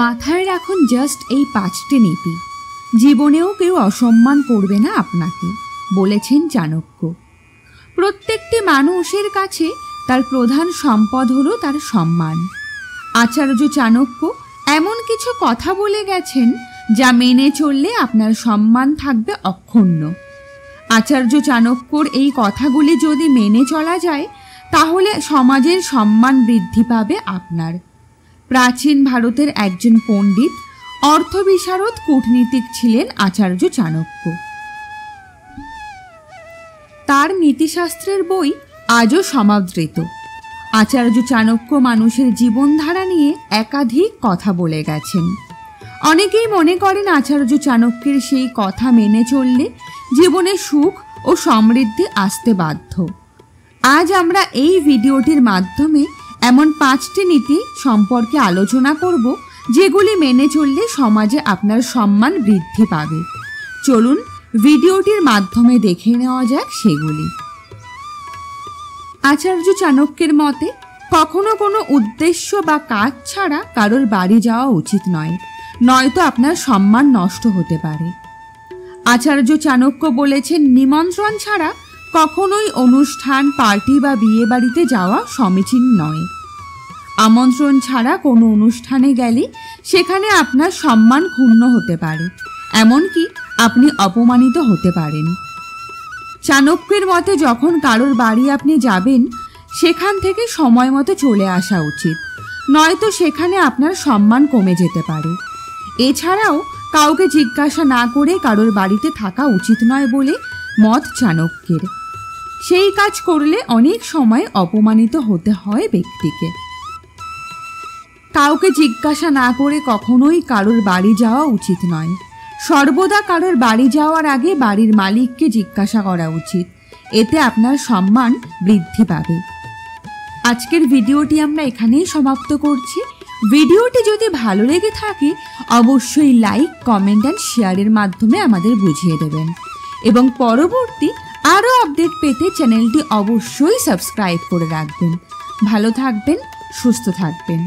মাথায় রাখুন জাস্ট এই 5টি নীতি, জীবনেও কেউ অসম্মান করবে না আপনাকে, বলেছেন চাণক্য। প্রত্যেকটি মানুষের কাছে তার প্রধান সম্পদ হলো তার সম্মান। আচার্য চাণক্য এমন কিছু কথা বলে গেছেন যা মেনে চললে আপনার সম্মান থাকবে অক্ষুণ্ণ। আচার্য চাণক্যর এই কথাগুলি যদি মেনে চলা যায় তাহলে সমাজের সম্মান বৃদ্ধি পাবে আপনার। প্রাচীন ভারতের একজন পণ্ডিত, অর্থবিশারদ, কূটনীতিক ছিলেন আচার্য চাণক্য। তার নীতিশাস্ত্রের বই আজও সমাদৃত। আচার্য চাণক্য মানুষের জীবনধারা নিয়ে একাধিক কথা বলে গেছেন। অনেকেই মনে করেন আচার্য চাণক্যের সেই কথা মেনে চললে জীবনে সুখ ও সমৃদ্ধি আসতে বাধ্য। আজ আমরা এই ভিডিওটির মাধ্যমে এমন 5টি নীতি সম্পর্কে আলোচনা করব যেগুলি মেনে চললে সমাজে আপনার সম্মান বৃদ্ধি পাবে। চলুন ভিডিওটির মাধ্যমে দেখে নেওয়া যাক সেগুলি। আচার্য চাণক্যের মতে কখনো কোনো উদ্দেশ্য বা কাজ ছাড়া কারোর বাড়ি যাওয়া উচিত নয়, নয়তো আপনার সম্মান নষ্ট হতে পারে। আচার্য চাণক্য বলেছেন, নিমন্ত্রণ ছাড়া কখনোই অনুষ্ঠান, পার্টি বা বিয়ে বাড়িতে যাওয়া সমীচীন নয়। আমন্ত্রণ ছাড়া কোনো অনুষ্ঠানে গেলে সেখানে আপনার সম্মান ক্ষুণ্ণ হতে পারে, এমনকি আপনি অপমানিত হতে পারেন। চাণক্যের মতে যখন কারোর বাড়ি আপনি যাবেন সেখান থেকে সময় মতো চলে আসা উচিত, নয়তো সেখানে আপনার সম্মান কমে যেতে পারে। এছাড়াও কাউকে জিজ্ঞাসা না করে কারোর বাড়িতে থাকা উচিত নয় বলে মত চাণক্যের। সেই কাজ করলে অনেক সময় অপমানিত হতে হয় ব্যক্তিকে। কাউকে জিজ্ঞাসা না করে কখনোই কারোর বাড়ি যাওয়া উচিত নয়। সর্বদা কারোর বাড়ি যাওয়ার আগে বাড়ির মালিককে জিজ্ঞাসা করা উচিত, এতে আপনার সম্মান বৃদ্ধি পাবে। আজকের ভিডিওটি আমরা এখানেই সমাপ্ত করছি। ভিডিওটি যদি ভালো লেগে থাকে অবশ্যই লাইক, কমেন্ট অ্যান্ড শেয়ারের মাধ্যমে আমাদের বুঝিয়ে দেবেন এবং পরবর্তী আরও আপডেট পেতে চ্যানেলটি অবশ্যই সাবস্ক্রাইব করে রাখবেন। ভালো থাকবেন, সুস্থ থাকবেন।